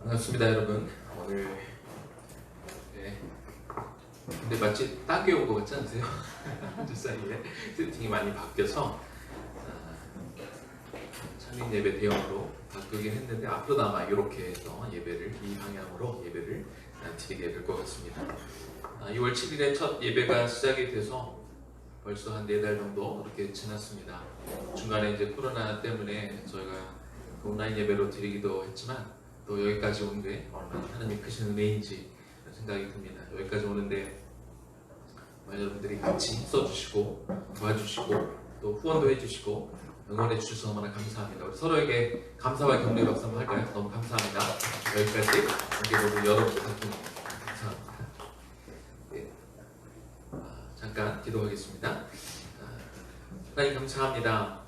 반갑습니다, 여러분. 오늘 근데 마치 딱이 온 것 같지 않으세요? 두 사이에 세팅이 많이 바뀌어서 창립 예배 대형으로 바꾸긴 했는데 앞으로도 아마 이렇게 해서 예배를 이 방향으로 예배를 드리게 될 것 같습니다. 2월 7일에 첫 예배가 시작이 돼서 벌써 한 4달 정도 이렇게 지났습니다. 중간에 이제 코로나 때문에 저희가 온라인 예배로 드리기도 했지만 또 여기까지 온 게 얼마나 하나님의 크신 은혜인지 생각이 듭니다. 여기까지 오는데 여러분들이 같이 힘써주시고 도와주시고 또 후원도 해주시고 응원해 주셔서 너무나 감사합니다. 우리 서로에게 감사와 격려의 박수 한번 할까요? 너무 감사합니다. 여기까지 우리 모두 여러분들 덕분에 감사합니다. 네. 잠깐 기도하겠습니다. 하나님 감사합니다.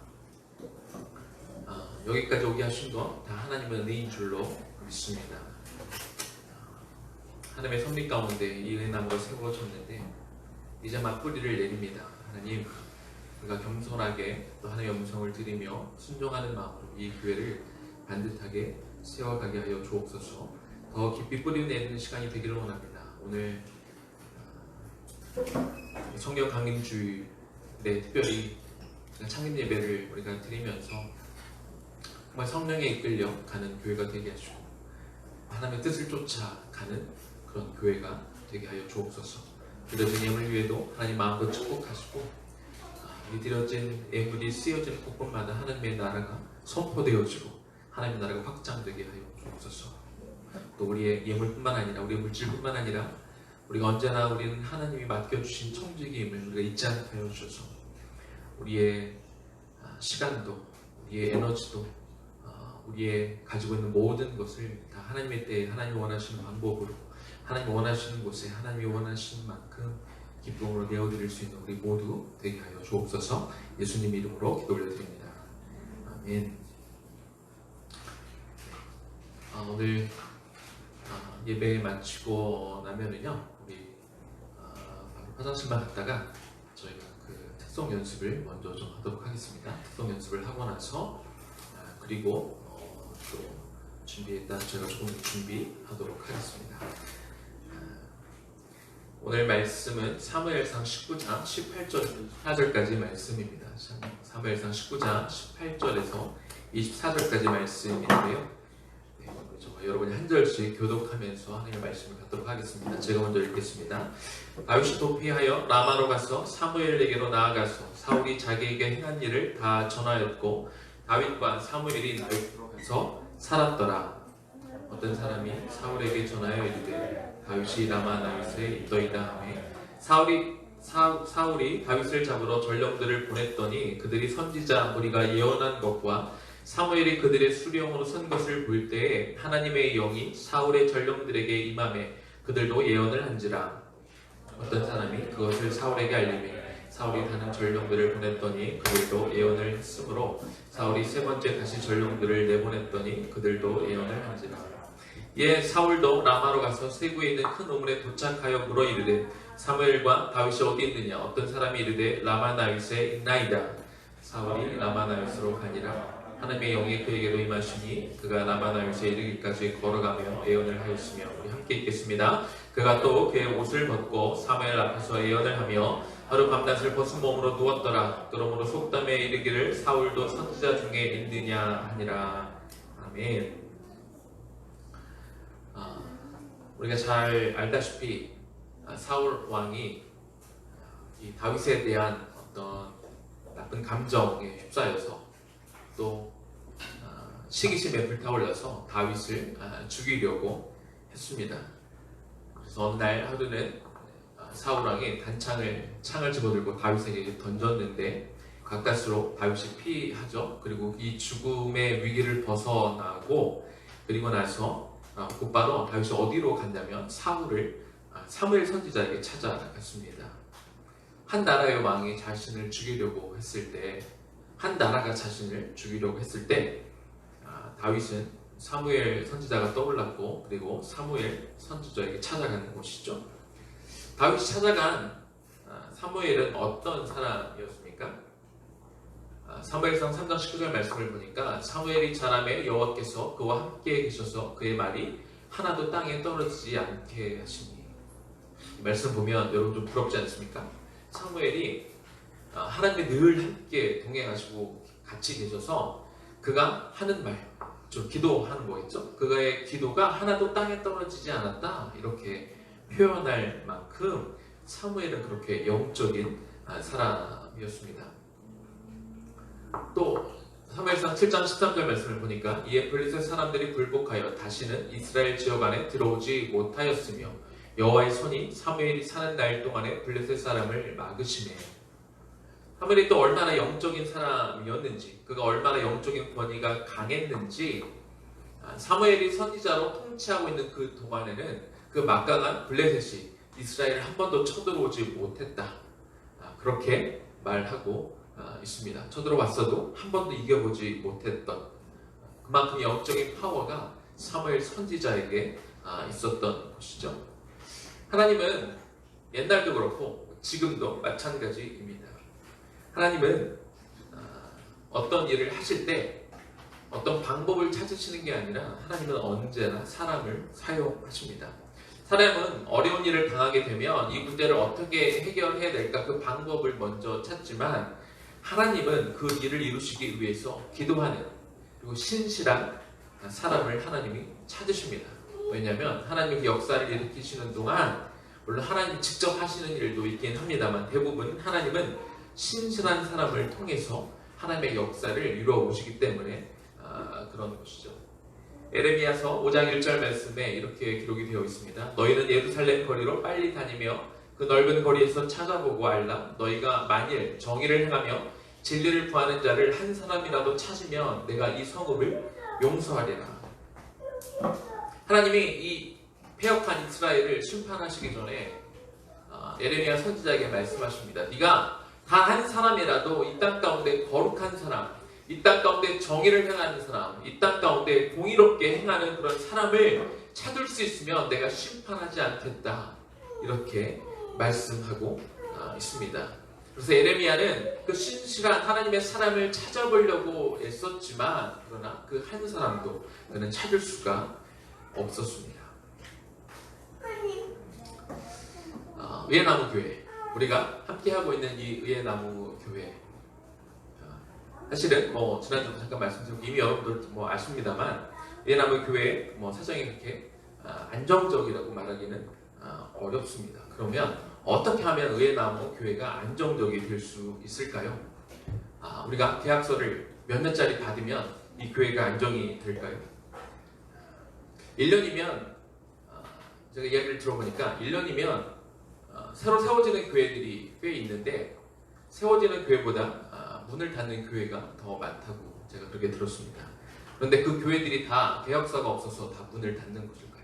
여기까지 오게 하신 건 다 하나님의 은혜인 줄로 믿습니다. 하나님의 섭리 가운데 이 은혜나무가 세워졌는데 이제 막 뿌리를 내립니다. 하나님, 우리가 겸손하게 또 하나님의 음성을 들으며 순종하는 마음으로 이 교회를 반듯하게 세워가게 하여 주옵소서. 더 깊이 뿌리 내리는 시간이 되기를 원합니다. 오늘 성경 강림주일에 특별히 창립 예배를 우리가 드리면서 정말 성령에 이끌려 가는 교회가 되게 하시고 하나님의 뜻을 쫓아가는 그런 교회가 되게 하여 주옵소서. 드려진 예물 위에도 하나님 마음껏 축복하시고 이 드려진 예물이 쓰여진 곳곳마다 하나님의 나라가 선포되어지고 하나님의 나라가 확장되게 하여 주옵소서. 또 우리의 예물뿐만 아니라 우리의 물질뿐만 아니라 우리가 언제나 우리는 하나님이 맡겨주신 청지기임을 우리가 잊지 않게 하여 주셔서 우리의 시간도 우리의 에너지도 우리의 가지고 있는 모든 것을 다 하나님의 때에 하나님이 원하시는 방법으로 하나님이 원하시는 곳에 하나님이 원하시는 만큼 기쁨으로 내어드릴 수 있는 우리 모두 되게 하여 주옵소서. 예수님 이름으로 기도 올려드립니다. 아멘. 오늘 예배 마치고 나면은요 우리 바로 화장실만 갔다가 저희가 그 특송 연습을 먼저 좀 하도록 하겠습니다. 특송 연습을 하고 나서 그리고 또 준비했다 제가 조금 준비하도록 하겠습니다. 오늘 말씀은 사무엘상 19장 18절 24절까지 말씀입니다. 사무엘상 19장 18절에서 24절까지 말씀인데요. 여러분이 한 절씩 교독하면서 하나님의 말씀을 갖도록 하겠습니다. 제가 먼저 읽겠습니다. 다윗이 도피하여 라마로 가서 사무엘에게로 나아가서 사울이 자기에게 행한 일을 다 전하였고 다윗과 사무엘이 나윗으로 가서 살았더라. 어떤 사람이 사울에게 전하여 이르되 다윗이 라마 나윗에 있더이다 하매 사울이 다윗을 잡으러 전령들을 보냈더니 그들이 선지자 무리가 예언한 것과 사무엘이 그들의 수령으로 선 것을 볼 때에 하나님의 영이 사울의 전령들에게 임하매 그들도 예언을 한지라. 어떤 사람이 그것을 사울에게 알리매 사울이 다른 전령들을 보냈더니 그들도 예언을 했으므로 사울이 세 번째 다시 전령들을 내보냈더니 그들도 예언을 한지라. 예, 사울도 라마로 가서 세구에 있는 큰 우물에 도착하여 물어 이르되 사무엘과 다윗이 어디 있느냐. 어떤 사람이 이르되 라마 나윗에 있나이다. 사울이 라마 나윗으로 가니라. 하나님의 영이 그에게로 임하시니 그가 라마 나윗에 이르기까지 걸어가며 예언을 하였으며 우리 함께 읽겠습니다. 그가 또 그의 옷을 벗고 사무엘 앞에서 예언을 하며 하루 밤낮을 벗은 몸으로 누웠더라. 그러므로 속담에 이르기를 사울도 선지자 중에 있느냐 하니라. 아멘. 우리가 잘 알다시피 사울 왕이 이 다윗에 대한 어떤 나쁜 감정에 휩싸여서 또 시기심에 불타올라서 다윗을 죽이려고 했습니다. 그래서 어느 날 하루는 사울 왕이 창을 집어들고 다윗에게 던졌는데 가까스로 다윗이 피하죠. 그리고 이 죽음의 위기를 벗어나고 그리고 나서 곧바로 다윗이 어디로 갔냐면 사무엘 선지자에게 찾아갔습니다. 한 나라의 왕이 자신을 죽이려고 했을 때 한 나라가 자신을 죽이려고 했을 때 다윗은 사무엘 선지자가 떠올랐고 그리고 사무엘 선지자에게 찾아가는 곳이죠. 다윗이 찾아간 사무엘은 어떤 사람이었습니까? 사무엘상 3장 19절 말씀을 보니까 사무엘이 자라매 여호와께서 그와 함께 계셔서 그의 말이 하나도 땅에 떨어지지 않게 하시니. 이 말씀 보면 여러분 좀 부럽지 않습니까? 사무엘이 하나님이 늘 함께 동행하시고 같이 계셔서 그가 하는 말, 좀 기도하는 거겠죠? 그의 기도가 하나도 땅에 떨어지지 않았다 이렇게 표현할 만큼 사무엘은 그렇게 영적인 사람이었습니다. 또 사무엘상 7장 13절 말씀을 보니까 이에 블레셋 사람들이 굴복하여 다시는 이스라엘 지역 안에 들어오지 못하였으며 여호와의 손이 사무엘이 사는 날 동안에 블레셋 사람을 막으시매. 사무엘이 또 얼마나 영적인 사람이었는지, 그가 얼마나 영적인 권위가 강했는지, 사무엘이 선지자로 통치하고 있는 그 동안에는 그 막강한 블레셋이 이스라엘을 한 번도 쳐들어오지 못했다. 그렇게 말하고 있습니다. 쳐들어왔어도 한 번도 이겨보지 못했던 그만큼 영적인 파워가 사무엘 선지자에게 있었던 것이죠. 하나님은 옛날도 그렇고 지금도 마찬가지입니다. 하나님은 어떤 일을 하실 때 어떤 방법을 찾으시는 게 아니라 하나님은 언제나 사람을 사용하십니다. 사람은 어려운 일을 당하게 되면 이 문제를 어떻게 해결해야 될까 그 방법을 먼저 찾지만 하나님은 그 일을 이루시기 위해서 기도하는 그리고 신실한 사람을 하나님이 찾으십니다. 왜냐하면 하나님이 역사를 일으키시는 동안 물론 하나님이 직접 하시는 일도 있긴 합니다만 대부분 하나님은 신실한 사람을 통해서 하나님의 역사를 이루어 오시기 때문에 그런 것이죠. 에레미야서 5장 1절 말씀에 이렇게 기록이 되어 있습니다. 너희는 예루살렘 거리로 빨리 다니며 그 넓은 거리에서 찾아보고 알라. 너희가 만일 정의를 행하며 진리를 구하는 자를 한 사람이라도 찾으면 내가 이 성읍을 용서하리라. 하나님이 이 패역한 이스라엘을 심판하시기 전에 에레미야 선지자에게 말씀하십니다. 네가 단 한 사람이라도 이 땅 가운데 거룩한 사람, 이 땅 가운데 정의를 행하는 사람, 이 땅 가운데 공의롭게 행하는 그런 사람을 찾을 수 있으면 내가 심판하지 않겠다. 이렇게 말씀하고 있습니다. 그래서 에레미야는 그 신실한 하나님의 사람을 찾아보려고 애썼지만 그러나 그 한 사람도 그는 찾을 수가 없었습니다. 의회나무 교회, 우리가 함께하고 있는 이 의회나무 교회, 사실은 지난주도 잠깐 말씀드렸고 이미 여러분들 아십니다만 의회나무 교회 사정이 그렇게 안정적이라고 말하기는 어렵습니다. 그러면 어떻게 하면 의회나무 교회가 안정적이 될 수 있을까요? 우리가 계약서를 몇 년짜리 받으면 이 교회가 안정이 될까요? 1년이면 제가 이야기를 들어보니까 1년이면 새로 세워지는 교회들이 꽤 있는데 세워지는 교회보다 문을 닫는 교회가 더 많다고 제가 그렇게 들었습니다. 그런데 그 교회들이 다 계약서가 없어서 다 문을 닫는 것일까요?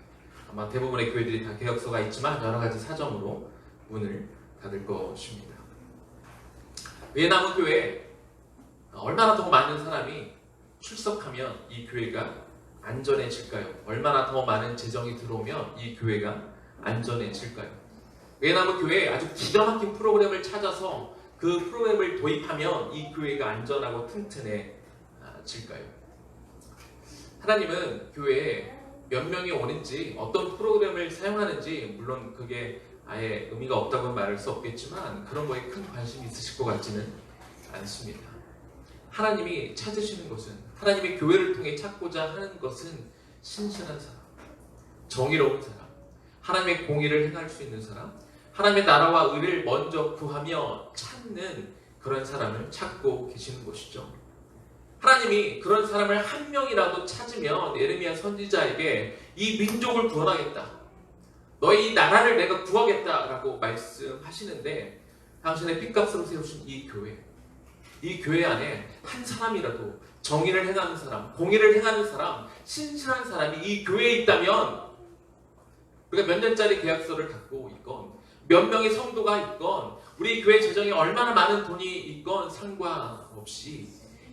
아마 대부분의 교회들이 다 계약서가 있지만 여러 가지 사정으로 문을 닫을 것입니다. 의회나무 교회에 얼마나 더 많은 사람이 출석하면 이 교회가 안전해질까요? 얼마나 더 많은 재정이 들어오면 이 교회가 안전해질까요? 의회나무 교회에 아주 기가 막힌 프로그램을 찾아서 그 프로그램을 도입하면 이 교회가 안전하고 튼튼해질까요? 하나님은 교회에 몇 명이 오는지 어떤 프로그램을 사용하는지 물론 그게 아예 의미가 없다고 말할 수 없겠지만 그런 거에 큰 관심이 있으실 것 같지는 않습니다. 하나님이 찾으시는 것은 하나님의 교회를 통해 찾고자 하는 것은 신실한 사람, 정의로운 사람, 하나님의 공의를 행할 수 있는 사람, 하나님의 나라와 의를 먼저 구하며 찾는 그런 사람을 찾고 계시는 것이죠. 하나님이 그런 사람을 한 명이라도 찾으면 예레미야 선지자에게 이 민족을 구원하겠다. 너희 이 나라를 내가 구하겠다라고 말씀하시는데 당신의 핏값으로 세우신 이 교회 안에 한 사람이라도 정의를 행하는 사람, 공의를 행하는 사람, 신실한 사람이 이 교회에 있다면 우리가 몇 년짜리 계약서를 갖고 있건 몇 명의 성도가 있건 우리 교회 재정에 얼마나 많은 돈이 있건 상관없이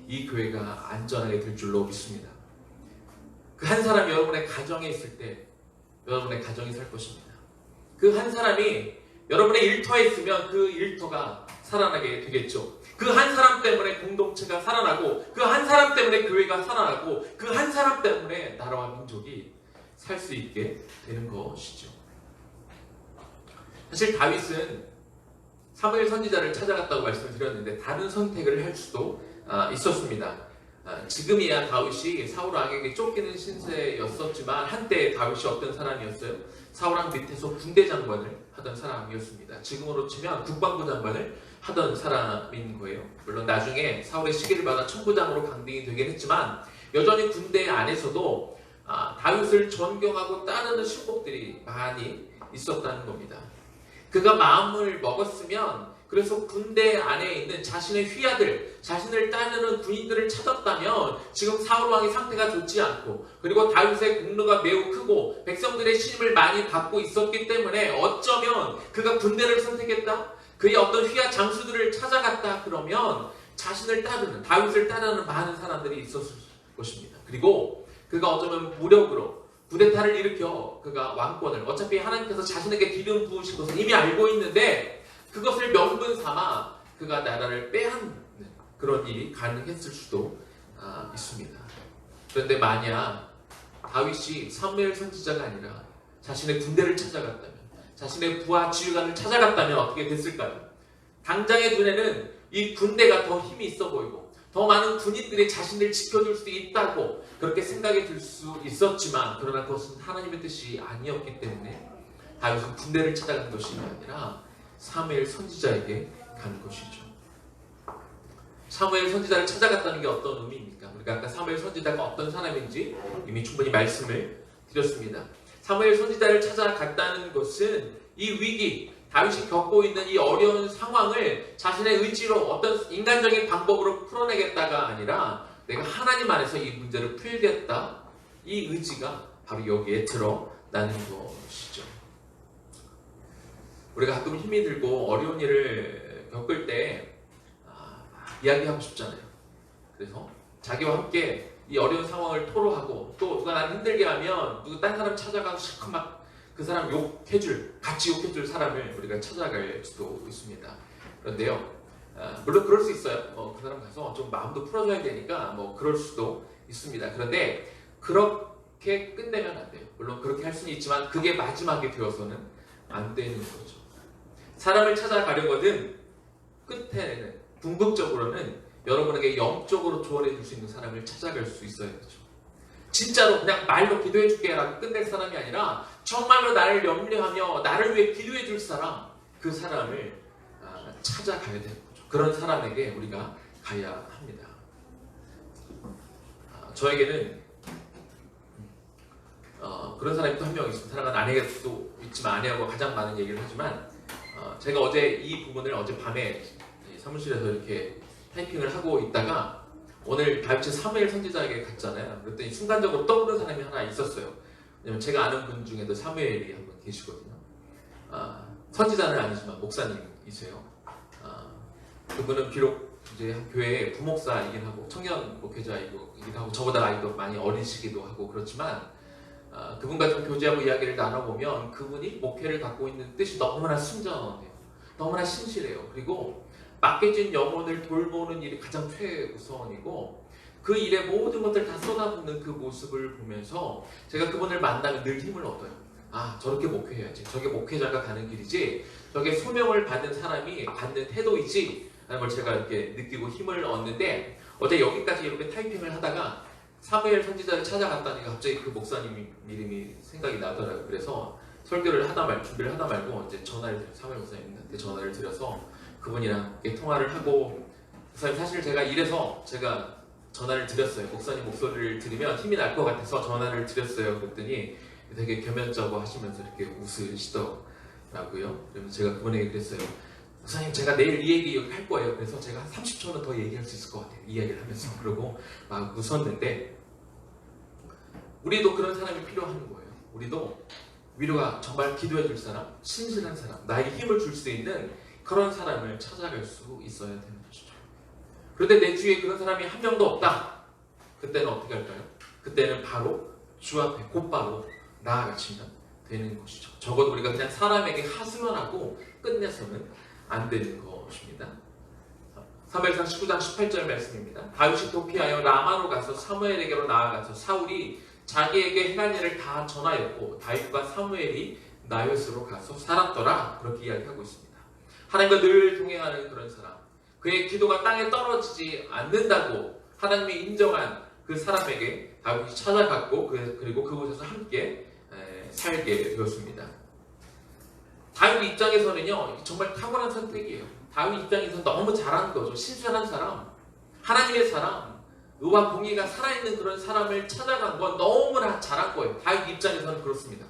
이 교회가 안전하게 될 줄로 믿습니다. 그 한 사람이 여러분의 가정에 있을 때 여러분의 가정이 살 것입니다. 그 한 사람이 여러분의 일터에 있으면 그 일터가 살아나게 되겠죠. 그 한 사람 때문에 공동체가 살아나고 그 한 사람 때문에 교회가 살아나고 그 한 사람 때문에 나라와 민족이 살 수 있게 되는 것이죠. 사실 다윗은 사무엘 선지자를 찾아갔다고 말씀을 드렸는데 다른 선택을 할 수도 있었습니다. 지금이야 다윗이 사울 왕에게 쫓기는 신세였었지만 한때 다윗이 어떤 사람이었어요? 사울 왕 밑에서 군대 장관을 하던 사람이었습니다. 지금으로 치면 국방부 장관을 하던 사람인 거예요. 물론 나중에 사울의 시기를 받아 천부장으로 강등이 되긴 했지만 여전히 군대 안에서도 다윗을 존경하고 따르는 신복들이 많이 있었다는 겁니다. 그가 마음을 먹었으면 그래서 군대 안에 있는 자신의 휘하들, 자신을 따르는 군인들을 찾았다면 지금 사울 왕의 상태가 좋지 않고 그리고 다윗의 공로가 매우 크고 백성들의 신임을 많이 받고 있었기 때문에 어쩌면 그가 군대를 선택했다? 그의 어떤 휘하 장수들을 찾아갔다 그러면 자신을 따르는, 다윗을 따르는 많은 사람들이 있었을 것입니다. 그리고 그가 어쩌면 무력으로 쿠데타를 일으켜 그가 왕권을 어차피 하나님께서 자신에게 기름 부으신 것을 이미 알고 있는데 그것을 명분 삼아 그가 나라를 빼앗는 그런 일이 가능했을 수도 있습니다. 그런데 만약 다윗이 사무엘 선지자가 아니라 자신의 군대를 찾아갔다면 자신의 부하 지휘관을 찾아갔다면 어떻게 됐을까요? 당장의 눈에는 이 군대가 더 힘이 있어 보이고 더 많은 군인들이 자신을 지켜줄 수 있다고 그렇게 생각이 들 수 있었지만 그러나 그것은 하나님의 뜻이 아니었기 때문에 다윗은 군대를 찾아간 것이 아니라 사무엘 선지자에게 간 것이죠. 사무엘 선지자를 찾아갔다는 게 어떤 의미입니까? 우리가 아까 사무엘 선지자가 어떤 사람인지 이미 충분히 말씀을 드렸습니다. 사무엘 선지자를 찾아갔다는 것은 이 위기, 다윗이 겪고 있는 이 어려운 상황을 자신의 의지로 어떤 인간적인 방법으로 풀어내겠다가 아니라 내가 하나님 안에서 이 문제를 풀겠다. 이 의지가 바로 여기에 드러나는 것이죠. 우리가 가끔 힘이 들고 어려운 일을 겪을 때 이야기하고 싶잖아요. 그래서 자기와 함께 이 어려운 상황을 토로하고 또 누가 나를 힘들게 하면 누구 딴 사람 찾아가서 실컷 막 그 사람 같이 욕해줄 사람을 우리가 찾아갈 수도 있습니다. 그런데요, 물론 그럴 수 있어요. 그 사람 가서 좀 마음도 풀어줘야 되니까 그럴 수도 있습니다. 그런데 그렇게 끝내면 안 돼요. 물론 그렇게 할 수는 있지만 그게 마지막이 되어서는 안 되는 거죠. 사람을 찾아가려거든 끝에는 궁극적으로는 여러분에게 영적으로 조언해 줄 수 있는 사람을 찾아갈 수 있어야 되죠. 진짜로 그냥 말로 기도해 줄게 라고 끝낼 사람이 아니라 정말로 나를 염려하며 나를 위해 기도해 줄 사람, 그 사람을 찾아가야 되는 거죠. 그런 사람에게 우리가 가야 합니다. 저에게는 그런 사람이 또 한 명 있습니다. 사랑하는 아내가 또 있지만 아내하고 가장 많은 얘기를 하지만 제가 어제 이 부분을 어젯밤에 사무실에서 이렇게 타이핑을 하고 있다가 오늘 다윗의 사무엘 선지자에게 갔잖아요. 그랬더니 순간적으로 떠오르는 사람이 하나 있었어요. 왜냐면 제가 아는 분 중에도 사무엘이 한 분 계시거든요. 선지자는 아니지만 목사님이세요. 그분은 비록 이제 교회의 부목사이긴 하고 청년 목회자이기도 하고 저보다 나이도 많이 어리시기도 하고 그렇지만 그분과 좀 교제하고 이야기를 나눠보면 그분이 목회를 갖고 있는 뜻이 너무나 순전해요. 너무나 신실해요. 그리고 맡겨진 영혼을 돌보는 일이 가장 최우선이고 그 일에 모든 것들을 다 쏟아붓는 그 모습을 보면서 제가 그분을 만나면 늘 힘을 얻어요. 저렇게 목회해야지. 저게 목회자가 가는 길이지. 저게 소명을 받은 사람이 받는 태도이지. 라는 걸 제가 이렇게 느끼고 힘을 얻는데 어제 여기까지 이렇게 타이핑을 하다가 사무엘 선지자를 찾아갔다니까 갑자기 그 목사님 이름이 생각이 나더라고요. 그래서 설교를 준비를 하다 말고 이제 사무엘 목사님한테 전화를 드려서 그분이랑 통화를 하고 목사님 사실 제가 이래서 제가 전화를 드렸어요. 목사님 목소리를 들으면 힘이 날 것 같아서 전화를 드렸어요. 그랬더니 되게 겸연쩍어 하시면서 이렇게 웃으시더라고요. 그러면 제가 그분에게 그랬어요. 목사님 제가 내일 이 얘기 할 거예요. 그래서 제가 한 30초는 더 얘기할 수 있을 것 같아요. 이야기를 하면서. 그러고 막 웃었는데 우리도 그런 사람이 필요한 거예요. 우리도 위로가 정말 기도해 줄 사람, 신실한 사람, 나에게 힘을 줄 수 있는 그런 사람을 찾아갈 수 있어야 되는 것이죠. 그런데 내 주위에 그런 사람이 한 명도 없다. 그때는 어떻게 할까요? 그때는 바로 주 앞에 곧바로 나아가시면 되는 것이죠. 적어도 우리가 그냥 사람에게 하소연하고 끝내서는 안 되는 것입니다. 사무엘상 19장 18절 말씀입니다. 다윗이 도피하여 라마로 가서 사무엘에게로 나아가서 사울이 자기에게 행할 일을 다 전하였고 다윗과 사무엘이 나요스로 가서 살았더라. 그렇게 이야기하고 있습니다. 하나님과 늘 동행하는 그런 사람, 그의 기도가 땅에 떨어지지 않는다고 하나님이 인정한 그 사람에게 다윗이 찾아갔고 그리고 그곳에서 함께 살게 되었습니다. 다윗 입장에서는요, 정말 탁월한 선택이에요. 다윗 입장에서 너무 잘한 거죠. 신선한 사람, 하나님의 사람, 의와 공의가 살아있는 그런 사람을 찾아간 건 너무나 잘한 거예요. 다윗 입장에서는 그렇습니다.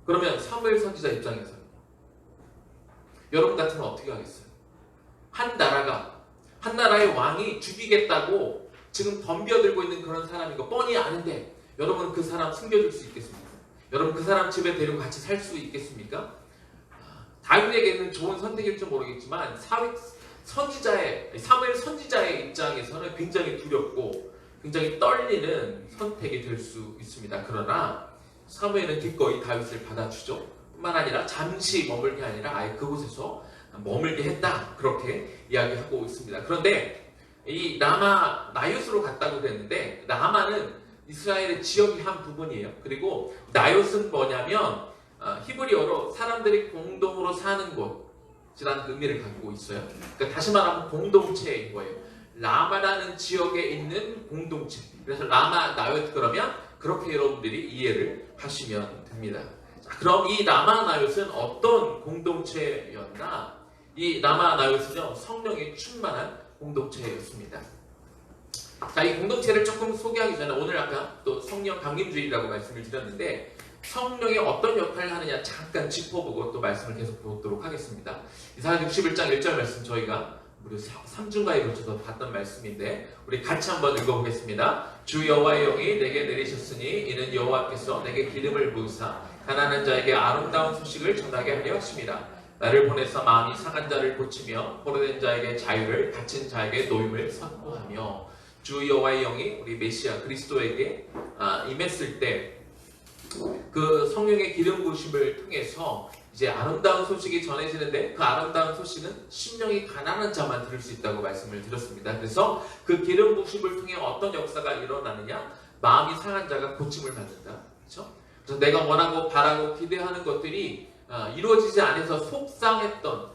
그러면 사무엘 선지자 입장에서는 여러분 같으면 어떻게 하겠어요? 한 나라의 왕이 죽이겠다고 지금 덤벼들고 있는 그런 사람인 거 뻔히 아는데 여러분 그 사람 숨겨줄 수 있겠습니까? 여러분 그 사람 집에 데리고 같이 살 수 있겠습니까? 다윗에게는 좋은 선택일지 모르겠지만 사무엘 선지자의 입장에서는 굉장히 두렵고 굉장히 떨리는 선택이 될 수 있습니다. 그러나 사무엘은 기꺼이 다윗을 받아주죠. 뿐만 아니라 잠시 머물게 아니라 아예 그곳에서 머물게 했다. 그렇게 이야기하고 있습니다. 그런데 이 라마 나요스로 갔다고 그랬는데 라마는 이스라엘의 지역의 한 부분이에요. 그리고 나요스는 뭐냐면 히브리어로 사람들이 공동으로 사는 곳이라는 의미를 갖고 있어요. 그러니까 다시 말하면 공동체인 거예요. 라마라는 지역에 있는 공동체. 그래서 라마 나요스 그러면 그렇게 여러분들이 이해를 하시면 됩니다. 자, 그럼 이 라마 나요스는 어떤 공동체였나? 이 라마 나요스는 성령이 충만한 공동체였습니다. 자, 이 공동체를 조금 소개하기 전에 오늘 아까 또 성령 강림주의라고 말씀을 드렸는데 성령이 어떤 역할을 하느냐 잠깐 짚어보고 또 말씀을 계속 보도록 하겠습니다. 이사야 61장 1절 말씀 저희가 무려 3주가에 걸쳐서 봤던 말씀인데 우리 같이 한번 읽어보겠습니다. 주 여호와의 영이 내게 내리셨으니 이는 여호와께서 내게 기름을 부으사 가난한 자에게 아름다운 소식을 전하게 하려 하심이라. 나를 보내서 마음이 상한 자를 고치며 포로된 자에게 자유를, 갇힌 자에게 노임을 선포하며. 주 여호와의 영이 우리 메시아 그리스도에게 임했을 때 그 성령의 기름 부으심을 통해서 이제 아름다운 소식이 전해지는데 그 아름다운 소식은 심령이 가난한 자만 들을 수 있다고 말씀을 드렸습니다. 그래서 그 기름 부으심을 통해 어떤 역사가 일어나느냐? 마음이 상한 자가 고침을 받는다. 그렇죠? 그래서 내가 원하고 바라고 기대하는 것들이 이루어지지 않아서 속상했던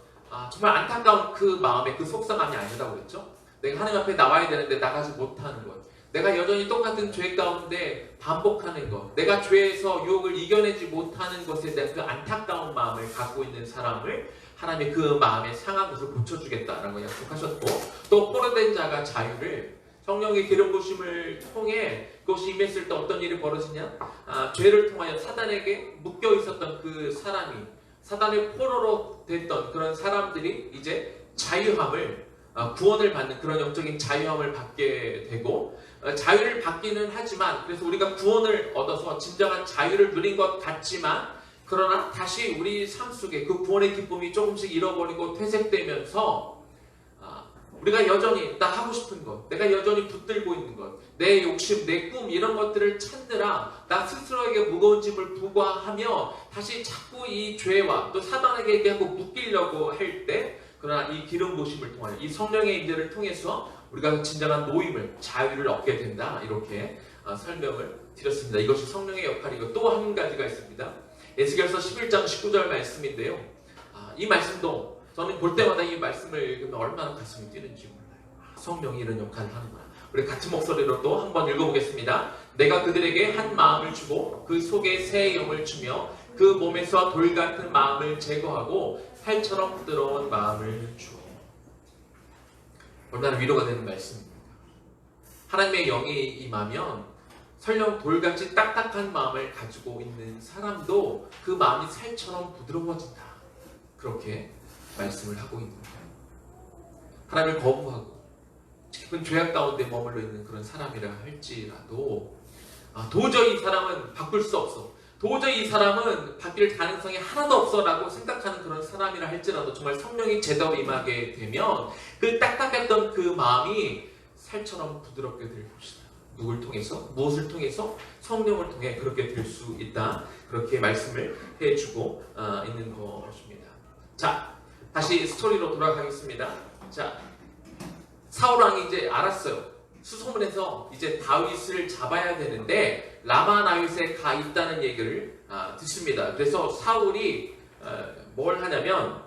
정말 안타까운 그 마음의 그 속상함이 아니라고 그랬죠. 내가 하나님 앞에 나와야 되는데 나가지 못하는 것, 내가 여전히 똑같은 죄 가운데 반복하는 것, 내가 죄에서 유혹을 이겨내지 못하는 것에 대한 그 안타까운 마음을 갖고 있는 사람을 하나님의 그 마음의 상한 것을 고쳐주겠다라고 약속하셨고, 또 포로된 자가 자유를 성령의 기름 부으심을 통해 그것이 임했을 때 어떤 일이 벌어지냐? 죄를 통하여 사단에게 묶여 있었던 그 사람이 사단의 포로로 됐던 그런 사람들이 이제 자유함을 구원을 받는 그런 영적인 자유함을 받게 되고 자유를 받기는 하지만 그래서 우리가 구원을 얻어서 진정한 자유를 누린 것 같지만 그러나 다시 우리 삶 속에 그 구원의 기쁨이 조금씩 잃어버리고 퇴색되면서 우리가 여전히 나 하고 싶은 것, 내가 여전히 붙들고 있는 것, 내 욕심, 내 꿈 이런 것들을 찾느라 나 스스로에게 무거운 짐을 부과하며 다시 자꾸 이 죄와 또 사단에게 얘기하고 묶이려고 할 때 그러나 이 기름 부으심을 통하여 이 성령의 임재를 통해서 우리가 진정한 노임을, 자유를 얻게 된다. 이렇게 설명을 드렸습니다. 이것이 성령의 역할이고 또 한 가지가 있습니다. 에스겔서 11장 19절 말씀인데요. 이 말씀도 저는 볼 때마다 이 말씀을 읽으면 얼마나 가슴이 뛰는지 몰라요. 성령이 이런 역할을 하는구나. 우리 같은 목소리로 또 한번 읽어보겠습니다. 내가 그들에게 한 마음을 주고 그 속에 새 영을 주며 그 몸에서 돌 같은 마음을 제거하고 살처럼 부드러운 마음을 주어. 얼마나 위로가 되는 말씀입니다. 하나님의 영이 임하면 설령 돌같이 딱딱한 마음을 가지고 있는 사람도 그 마음이 살처럼 부드러워진다. 그렇게 말씀을 하고 있는 거예요. 하나님을 거부하고 깊은 죄악 가운데 머물러 있는 그런 사람이라 할지라도 도저히 이 사람은 바꿀 수 없어, 도저히 이 사람은 바뀔 가능성이 하나도 없어 라고 생각하는 그런 사람이라 할지라도 정말 성령이 제대로 임하게 되면 그 딱딱했던 그 마음이 살처럼 부드럽게 될 것이다. 누굴 통해서? 무엇을 통해서? 성령을 통해 그렇게 될 수 있다. 그렇게 말씀을 해주고 있는 것입니다. 자, 다시 스토리로 돌아가겠습니다. 자, 사울 왕이 이제 알았어요. 수소문해서 이제 다윗을 잡아야 되는데 라마나윗에 가 있다는 얘기를 듣습니다. 그래서 사울이 뭘 하냐면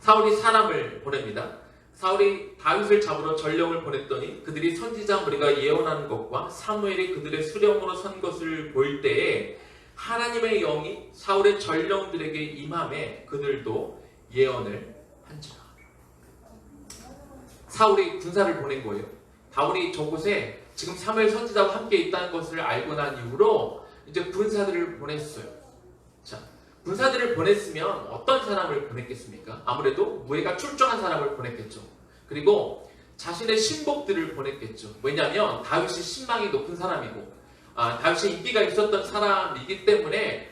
사울이 사람을 보냅니다. 사울이 다윗을 잡으러 전령을 보냈더니 그들이 선지자 무리가 예언하는 것과 사무엘이 그들의 수령으로 선 것을 볼 때에 하나님의 영이 사울의 전령들에게 임함에 그들도 예언을 한지라. 사울이 군사를 보낸 거예요. 다윗이 저곳에 지금 사무엘 선지자와 함께 있다는 것을 알고 난 이후로 이제 군사들을 보냈어요. 자, 군사들을 보냈으면 어떤 사람을 보냈겠습니까? 아무래도 무예가 출중한 사람을 보냈겠죠. 그리고 자신의 신복들을 보냈겠죠. 왜냐하면 다윗이 신망이 높은 사람이고 다윗이 인기가 있었던 사람이기 때문에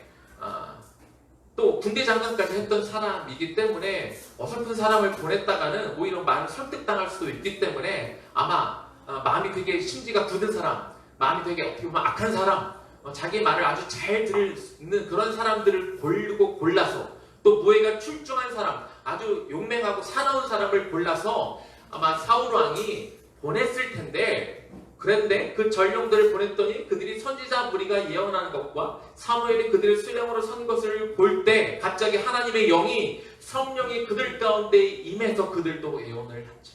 또 군대 장관까지 했던 사람이기 때문에 어설픈 사람을 보냈다가는 오히려 마음이 설득당할 수도 있기 때문에 아마 마음이 되게 심지가 굳은 사람, 마음이 되게 어떻게 보면 악한 사람, 자기 말을 아주 잘 듣는 그런 사람들을 고르고 골라서 또 무예가 출중한 사람, 아주 용맹하고 사나운 사람을 골라서 아마 사울 왕이 보냈을 텐데 그런데 그 전령들을 보냈더니 그들이 선지자 무리가 예언하는 것과 사무엘이 그들의 수령으로 선 것을 볼 때 갑자기 하나님의 영이 성령이 그들 가운데 임해서 그들도 예언을 하죠.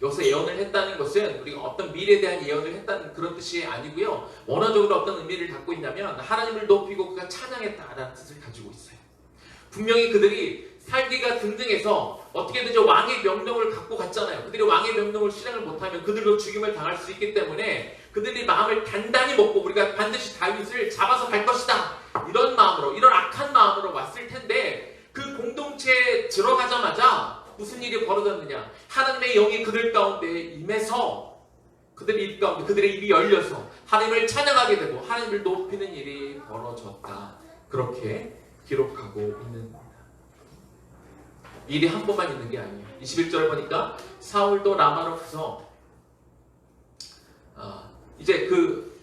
여기서 예언을 했다는 것은 우리가 어떤 미래에 대한 예언을 했다는 그런 뜻이 아니고요. 원어적으로 어떤 의미를 갖고 있냐면 하나님을 높이고 그가 찬양했다라는 뜻을 가지고 있어요. 분명히 그들이 살기가 등등해서 어떻게든지 왕의 명령을 갖고 갔잖아요. 그들이 왕의 명령을 실행을 못하면 그들도 죽임을 당할 수 있기 때문에 그들이 마음을 단단히 먹고 우리가 반드시 다윗을 잡아서 갈 것이다. 이런 마음으로, 이런 악한 마음으로 왔을 텐데 그 공동체에 들어가자마자 무슨 일이 벌어졌느냐. 하나님의 영이 그들 가운데 임해서 그들의 입 가운데 그들의 입이 열려서 하나님을 찬양하게 되고 하나님을 높이는 일이 벌어졌다. 그렇게 기록하고 있는 일이 한 번만 있는 게 아니에요. 21절을 보니까 사울도 라마로 가서 이제 그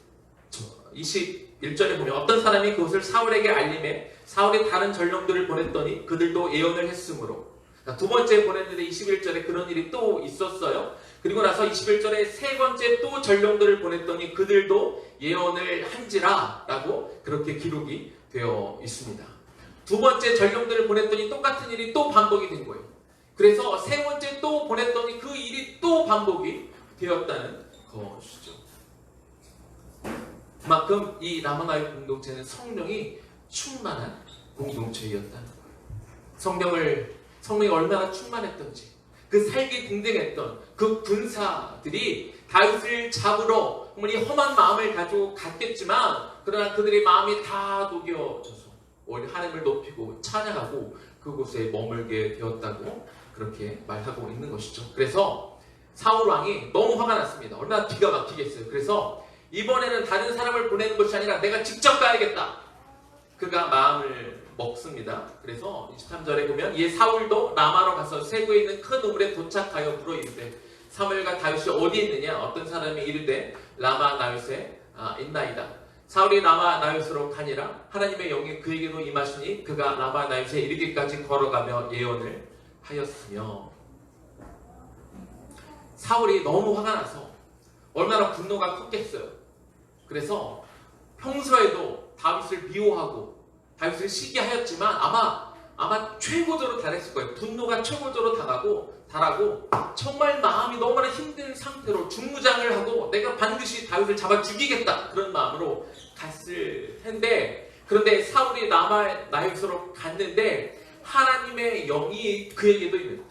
21절에 보면 어떤 사람이 그것을 사울에게 알림해 사울이 다른 전령들을 보냈더니 그들도 예언을 했으므로 두 번째 보냈는데 21절에 그런 일이 또 있었어요. 그리고 나서 21절에 세 번째 또 전령들을 보냈더니 그들도 예언을 한지라 라고 그렇게 기록이 되어 있습니다. 두 번째 전령들을 보냈더니 똑같은 일이 또 반복이 된 거예요. 그래서 세 번째 또 보냈더니 그 일이 또 반복이 되었다는 것이죠. 그만큼 이 라마나윗 공동체는 성령이 충만한 공동체였다는 거예요. 성령이 얼마나 충만했던지 그 살기 등등했던 그 군사들이 다윗을 잡으러 이 험한 마음을 가지고 갔겠지만 그러나 그들의 마음이 다 녹여져서 오히려 하나님을 높이고 찬양하고 그곳에 머물게 되었다고 그렇게 말하고 있는 것이죠. 그래서 사울 왕이 너무 화가 났습니다. 얼마나 기가 막히겠어요. 그래서 이번에는 다른 사람을 보내는 것이 아니라 내가 직접 가야겠다. 그가 마음을 먹습니다. 그래서 23절에 보면 이에 사울도 라마로 가서 세구에 있는 큰 우물에 도착하여 물어 이르되 사무엘과 다윗이 어디 있느냐. 어떤 사람이 이르되 라마나윗에 있나이다. 사울이 라마나윗으로 가니라. 하나님의 영이 그에게도 임하시니 그가 라마나윗에 이르기까지 걸어가며 예언을 하였으며. 사울이 너무 화가 나서 얼마나 분노가 컸겠어요. 그래서 평소에도 다윗을 미워하고 다윗을 시기하였지만 아마 최고조로 달했을 거예요. 분노가 최고조로 달하고 정말 마음이 너무나 힘든 상태로 중무장을 하고 내가 반드시 다윗을 잡아 죽이겠다 그런 마음으로 갔을 텐데 그런데 사울이 라마나윗으로 갔는데 하나님의 영이 그에게도 임했다.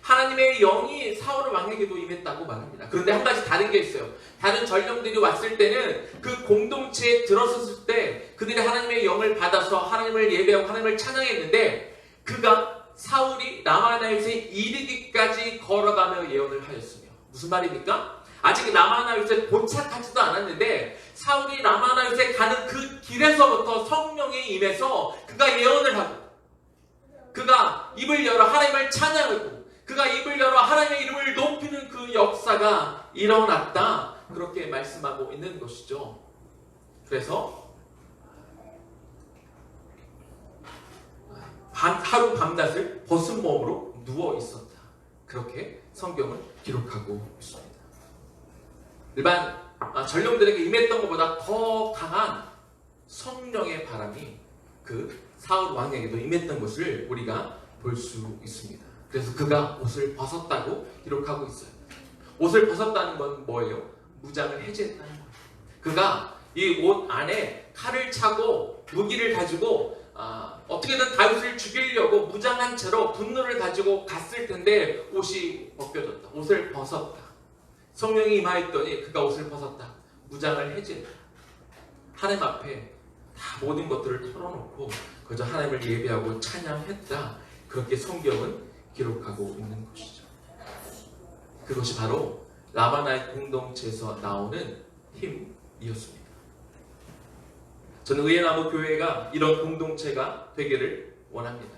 하나님의 영이 사울 왕에게도 임했다고 말합니다. 그런데 한 가지 다른 게 있어요. 다른 전령들이 왔을 때는 그 공동체에 들어섰을 때 그들이 하나님의 영을 받아서 하나님을 예배하고 하나님을 찬양했는데 사울이 라마나윗에 이르기까지 걸어가며 예언을 하였으며. 무슨 말입니까? 아직 라마나윗에 도착하지도 않았는데 사울이 라마나윗에 가는 그 길에서부터 성령이 임해서 그가 예언을 하고 그가 입을 열어 하나님을 찬양하고 그가 입을 열어 하나님의 이름을 높이는 그 역사가 일어났다. 그렇게 말씀하고 있는 것이죠. 그래서 하루 밤낮을 벗은 몸으로 누워 있었다. 그렇게 성경을 기록하고 있습니다. 일반 전령들에게 임했던 것보다 더 강한 성령의 바람이 그 사울 왕에게도 임했던 것을 우리가 볼 수 있습니다. 그래서 그가 옷을 벗었다고 기록하고 있어요. 옷을 벗었다는 건 뭐예요? 무장을 해제했다는 거예요. 그가 이 옷 안에 칼을 차고 무기를 가지고 어떻게든 다윗을 죽이려고 무장한 채로 분노를 가지고 갔을 텐데 옷이 벗겨졌다. 옷을 벗었다. 성령이 임하였더니 그가 옷을 벗었다. 무장을 해제했다. 하나님 앞에 다 모든 것들을 털어놓고 그저 하나님을 예배하고 찬양했다. 그렇게 성경은 기록하고 있는 것이죠. 그것이 바로 라마나의 공동체에서 나오는 힘이었습니다. 저는 의예나무 교회가 이런 공동체가 되기를 원합니다.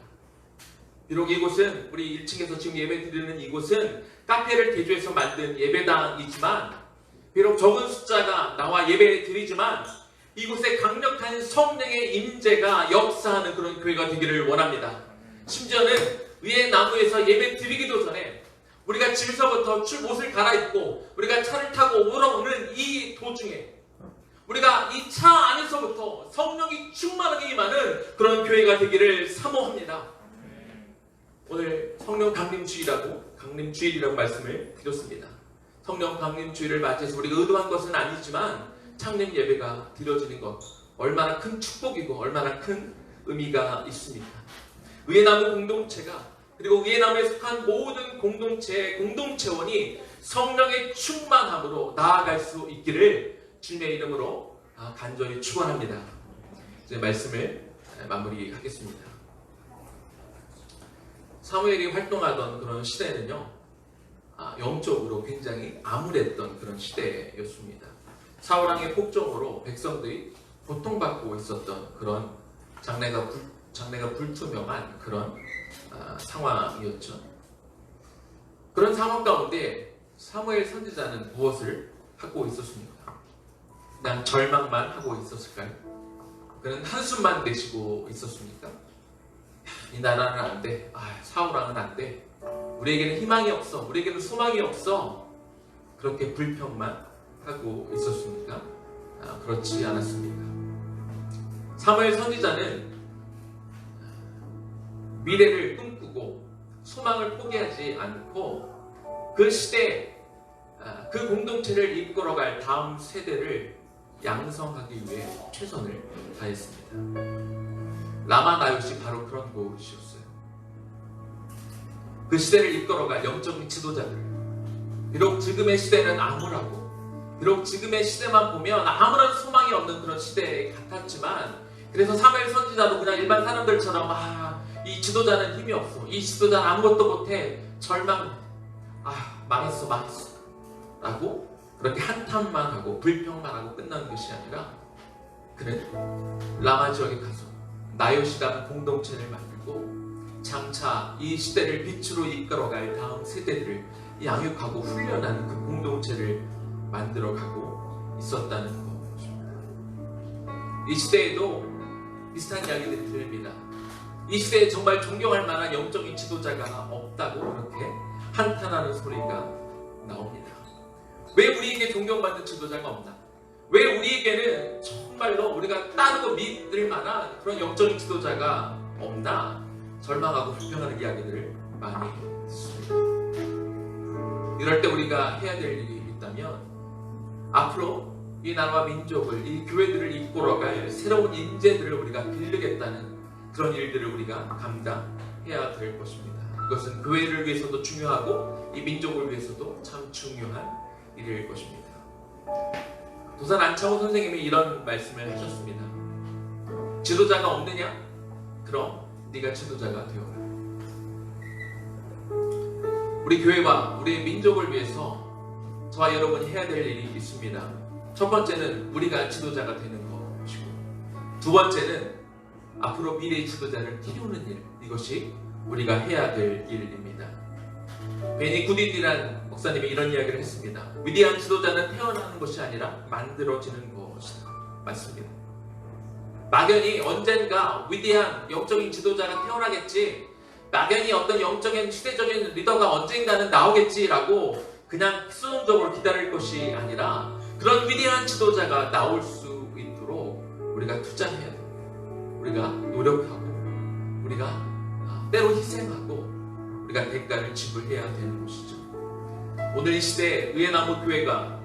비록 이곳은 우리 1층에서 지금 예배 드리는 이곳은 카페를 개조해서 만든 예배당이지만 비록 적은 숫자가 나와 예배 드리지만 이곳에 강력한 성령의 임재가 역사하는 그런 교회가 되기를 원합니다. 심지어는 의예나무에서 예배 드리기도 전에 우리가 집에서부터 옷을 갈아입고 우리가 차를 타고 오는 이 도중에 우리가 이 차 안에서부터 성령이 충만하게 임하는 그런 교회가 되기를 사모합니다. 오늘 성령 강림주일이라고 말씀을 드렸습니다. 성령 강림주일을 맞이해서 우리가 의도한 것은 아니지만 창립 예배가 드려지는 것 얼마나 큰 축복이고 얼마나 큰 의미가 있습니까? 의예나무 공동체가 그리고 의예나무에 속한 모든 공동체원이 성령의 충만함으로 나아갈 수 있기를 주님의 이름으로 간절히 축원합니다. 이제 말씀을 마무리하겠습니다. 사무엘이 활동하던 그런 시대는요, 영적으로 굉장히 암울했던 그런 시대였습니다. 사울왕의 폭정으로 백성들이 고통받고 있었던 그런 장래가 불투명한 그런 상황이었죠. 그런 상황 가운데 사무엘 선지자는 무엇을 하고 있었습니까? 그냥 절망만 하고 있었을까요? 그는 한숨만 내쉬고 있었습니까? 이 나라는 안 돼. 사울왕은 안 돼. 우리에게는 희망이 없어. 우리에게는 소망이 없어. 그렇게 불평만 하고 있었습니까? 그렇지 않았습니다. 사무엘 선지자는 미래를 꿈꾸고 소망을 포기하지 않고 그 시대, 그 공동체를 이끌어갈 다음 세대를 양성하기 위해 최선을 다했습니다. 라마나요시 바로 그런 곳이었어요. 그 시대를 이끌어갈 영적인 지도자들. 비록 지금의 시대는 암울하고 비록 지금의 시대만 보면 아무런 소망이 없는 그런 시대 같았지만 그래서 사무엘 선지자도 그냥 일반 사람들처럼 이 지도자는 힘이 없어. 이 지도자는 아무것도 못해. 절망. 망했어 라고 그렇게 한탄만 하고 불평만 하고 끝나는 것이 아니라 그는 라마 지역에 가서 나요시라는 공동체를 만들고 장차 이 시대를 빛으로 이끌어갈 다음 세대들을 양육하고 훈련하는 그 공동체를 만들어가고 있었다는 것입니다. 이 시대에도 비슷한 이야기들이 들립니다. 이 시대에 정말 존경할 만한 영적인 지도자가 없다고 그렇게 한탄하는 소리가 나옵니다. 왜 우리에게 존경받는 지도자가 없나? 왜 우리에게는 정말로 우리가 따르고 믿을 만한 그런 영적인 지도자가 없나? 절망하고 불평하는 이야기들을 많이 듣습니다. 이럴 때 우리가 해야 될 일이 있다면 앞으로 이 나라와 민족을, 이 교회들을 이끌어갈 새로운 인재들을 우리가 기르겠다는 그런 일들을 우리가 감당해야 될 것입니다. 이것은 교회를 위해서도 중요하고 이 민족을 위해서도 참 중요한 일일 것입니다. 도산 안창호 선생님이 이런 말씀을 하셨습니다. 지도자가 없느냐? 그럼 네가 지도자가 되어라. 우리 교회와 우리 민족을 위해서 저와 여러분이 해야 될 일이 있습니다. 첫 번째는 우리가 지도자가 되는 것이고, 두 번째는 앞으로 미래의 지도자를 키우는 일, 이것이 우리가 해야 될 일입니다. 베니 구디디란 목사님이 이런 이야기를 했습니다. 위대한 지도자는 태어나는 것이 아니라 만들어지는 것이다. 맞습니다. 막연히 언젠가 위대한 영적인 지도자가 태어나겠지, 막연히 어떤 영적인 시대적인 리더가 언젠가는 나오겠지라고 그냥 수동적으로 기다릴 것이 아니라 그런 위대한 지도자가 나올 수 있도록 우리가 투자해야 됩니다. 우리가 노력하고 우리가 때로 희생하고 우리가 대가를 지불해야 되는 것이죠. 오늘 이 시대에 의회나무 교회가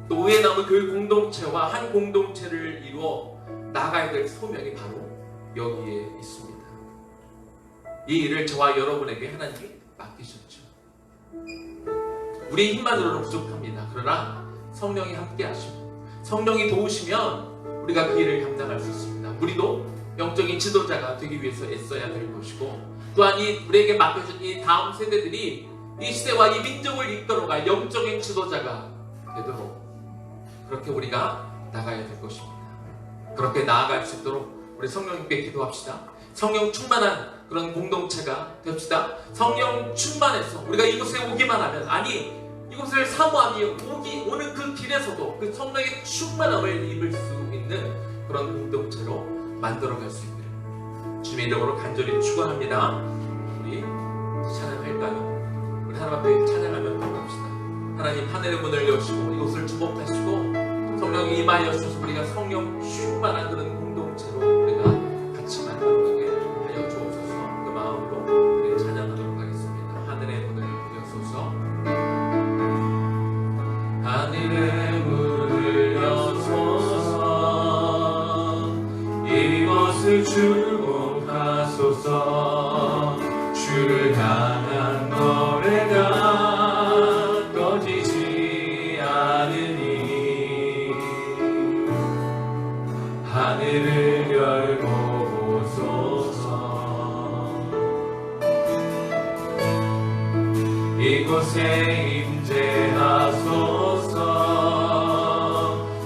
또 의회나무 교회 공동체와 한 공동체를 이루어 나가야 될 소명이 바로 여기에 있습니다. 이 일을 저와 여러분에게 하나님이 맡기셨죠. 우리 힘만으로는 부족합니다. 그러나 성령이 함께 하시고 성령이 도우시면 우리가 그 일을 감당할 수 있습니다. 우리도 영적인 지도자가 되기 위해서 애써야 될 것이고, 또한 우리에게 맡겨진 이 다음 세대들이 이 시대와 이 민족을 이끌어갈 영적인 지도자가 되도록 그렇게 우리가 나가야 될 것입니다. 그렇게 나아갈 수 있도록 우리 성령님께 기도합시다. 성령 충만한 그런 공동체가 됩시다. 성령 충만해서 우리가 이곳에 오기만 하면, 아니 이곳을 사모하니 오는 그 길에서도 그 성령의 충만함을 입을 수 있는 그런 공동체로 만들어갈 수 있기를 주님의 이름으로 간절히 축원합니다. 우리 찬양할까요? 우리 하나님 앞에 찬양하며 기도합시다. 하나님, 하늘의 문을 여시고 이곳을 주목하시고 성령이 임하여 주셔서 우리가 성령 충만한 그런 공동체로 우리가 같이 만들어가게 하여 주옵소서. 그 마음으로 우리 찬양하도록 하겠습니다. 하늘의 문을 여소서. 하늘의 문을 여소서. 이곳을 주목하소서. 주를 향한 노래가 꺼지지 않으니 하늘을 열고 보소서. 이곳에 임재하소서.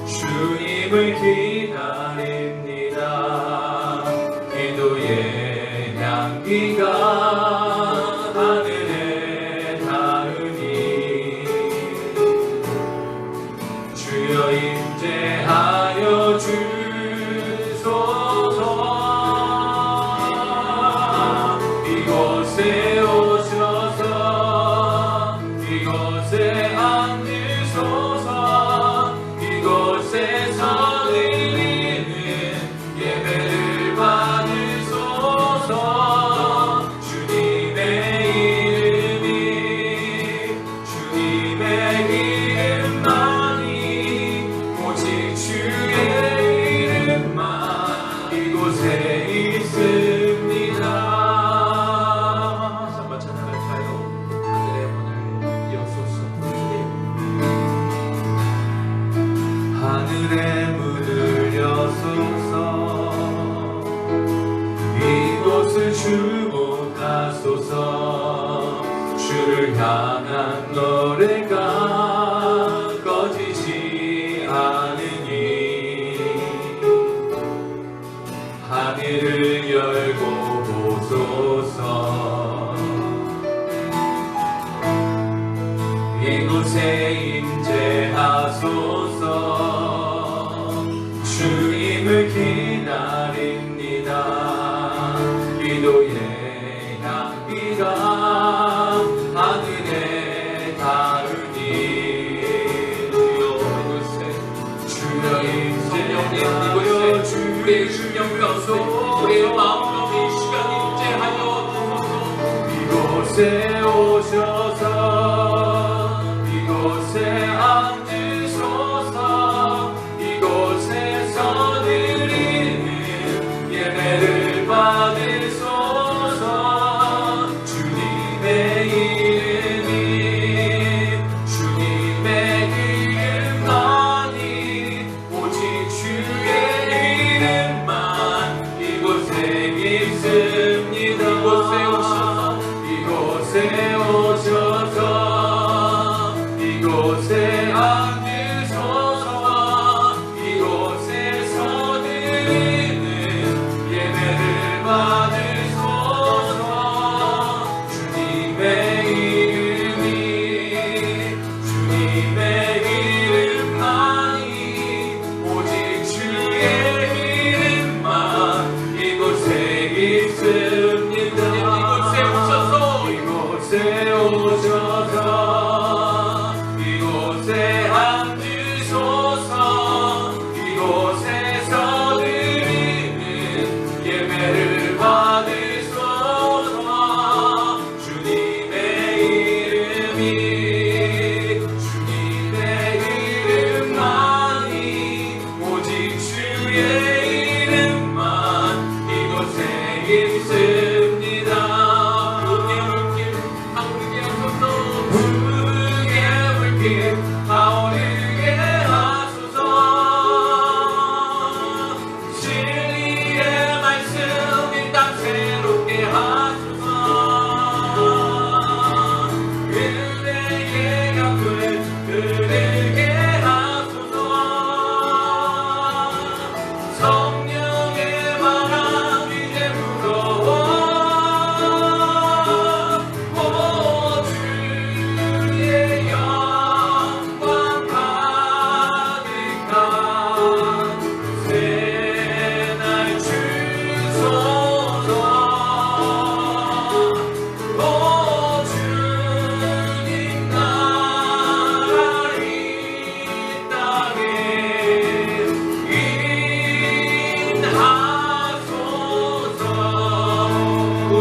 주님을 기다립니다. 기도의 향기가 하늘에 닿으니 주여 임재하여 주소서. 이곳에 오셔서 이곳에 앉으소서. 이곳에서 드리는 예배를 받으소서. 주님의 이름이 주님의 이름만이 오직 주의 이름만 이곳에 있습니다. 다시 한번 찬양할까요? 하늘의 문을 여소서. 하늘의 문을 여소서. 이곳을 주목하소서. 주를 향한 노래가 꺼지지 않으니 하늘을 열고 보소서. 이곳에 임재하소서. 주님을 기다립니다. 기도의 향기가 하늘에 닿으니 주여 임재하여 주의 주님 가운데 우리의 마음 가운데 이 시간이 임재하여 주소서. 이곳에 오셔서 이곳에 앉으소서. 이곳에서 드리는 예배를 받으소서. 주님의 이름이 주님의 이름만이 오직 주의 이름만 이곳에 있습니다. 이곳에 오셔서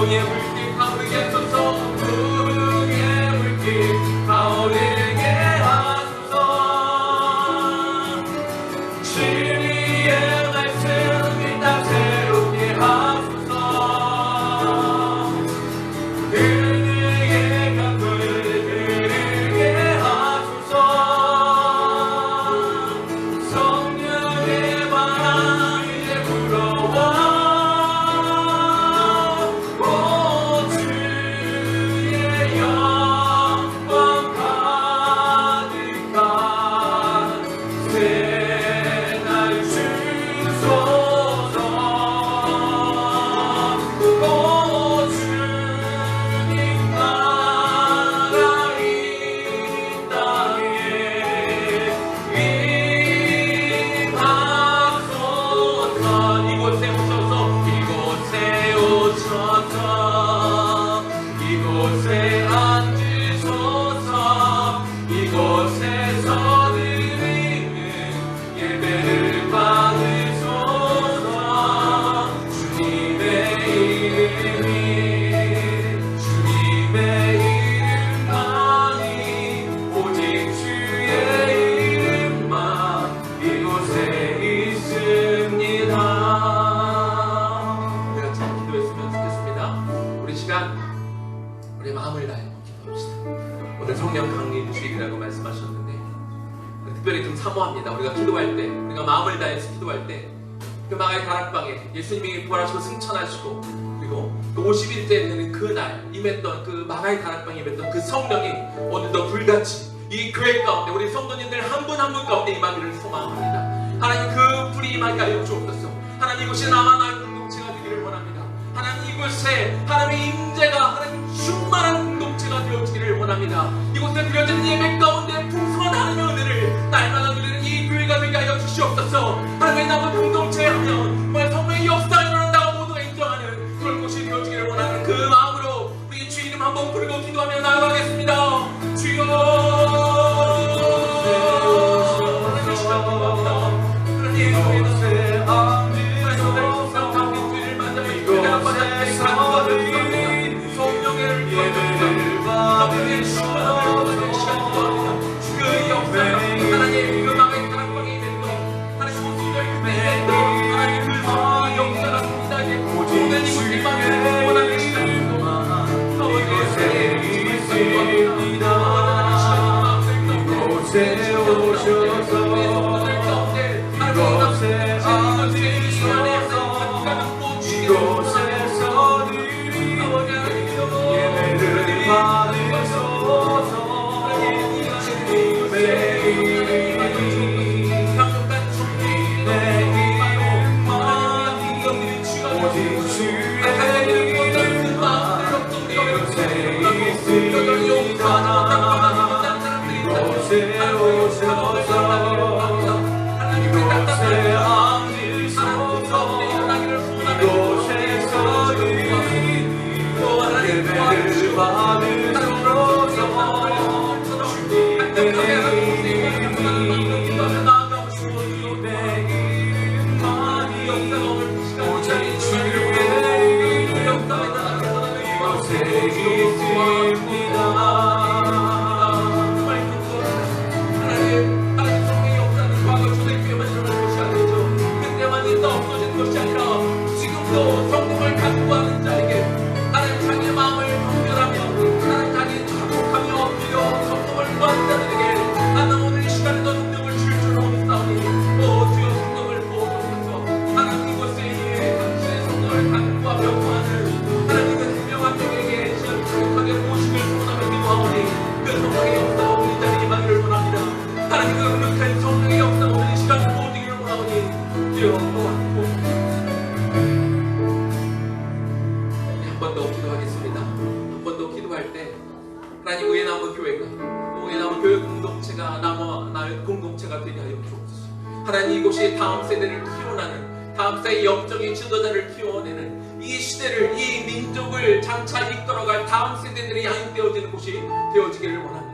부흥의 물길 가오르게 하소서. 부흥의 물길 가오르게 하소서. 진리의 말씀을 다 새롭게 하소서. 그의 강물 흐르게 하소서. 성령의 바람 이제 불어와. 오 주의 영광 가득한 새날 주소서. 오 주님 나라 이 땅에 임하소서. 이곳에 오셔서 이곳에 오셔서 이곳에 앉으소서. 이곳에서 드리는 예배를 받으소서. 주님의 이름만이 오직 주의 이름만 이곳에 있습니다. 우리가 참 기도했으면 좋겠습니다. 우리 시간 우리 마음을 다해 기도합시다. 오늘 성령 강림 주일이라고 말씀하셨는데 특별히 좀 사모합니다. 우리가 기도할 때, 우리가 마음을 다해서 기도할 때 그 마가의 다락방에 예수님이 부활하시고 승천하시고 그리고 그 50일째 되는 그날 임했던 그 마가의 다락방에 임했던 그 성령이 오늘도 불같이 이 교회 가운데 우리 성도님들 한 분 한 분 가운데 임하기를 소망합니다. 하나님 그 불이 임하게 하여 주옵소서. 하나님 이곳이 나와 나의 공동체가 되기를 원합니다. 하나님 이곳에 하나님의 임재가 하나님 충만한 공동체가 되어지기를 원합니다. 이곳에 드려진 예배 가운데 풍성한 하나님의 은혜를 날마다 누리는 이 교회가 되게 하여 주시옵소서. 하나님의 남은 공동체 하면 정말 성령의 역사가 일어난다고 모두가 인정하는 그런 곳이 되어지기를 원하는 그 마음으로 우리 주 이름 한번 부르고 기도하며 나아가겠습니다. 주여 하나님 시간 기도합니다. 하나님 이곳에 앉으소서. 담긴 주를 만져 이곳에 성령의 예배를 받으소서. 그 역사 하나님 그 마음의 다락방에 있는 것 하나님 모습을 그대로 하나님 그 마음의 역사가 빛나게 모든 이곳들만 원하는 시간입니다. 이곳에 있습니다. 이곳에 오셔서 이곳에 앉으셔서 이곳에서 예배를 받으소서. 주님의 이름만이 오직 주의 이름만 이곳에 있습니다. 이곳에 오셔서 이곳에 앉으소서. 이곳에서 예배를 받으소서. 성공을 각보하는 자에게 하나님 자기의 마음을 분별하며 하나님 자기의 착복하며 비려 성공을 구하는 자들에게 하나님 오늘 이 시간에도 성령을 줄 줄로 믿사오니 주여 성령을 부어주소서. 하나님 이곳에 있는 당신의 성령을 각보하며 구하는 하나님 그 분명한 종에게 시간 착복하게 모시길 소원하며 기도하오니 그 성령의 역사 오늘 이 자리에 임하기를 원합니다. 하나님 그 은밀한 성령의 역사 오늘 이 시간에 모으기를 원하오니 주여 도와주옵소서. 한 번 더 기도하겠습니다. 한 번 더 기도할 때 하나님 의에 남은 교회가 또 의에 남은 교회 공동체가 나의 공동체가 되게 하여 주옵소서. 하나님 이곳이 다음 세대를 키워나는 다음 세대의 영적인 지도자를 키워내는 이 시대를 이 민족을 장차 이끌어갈 다음 세대들이 양육되어지는 곳이 되어지기를 원합니다.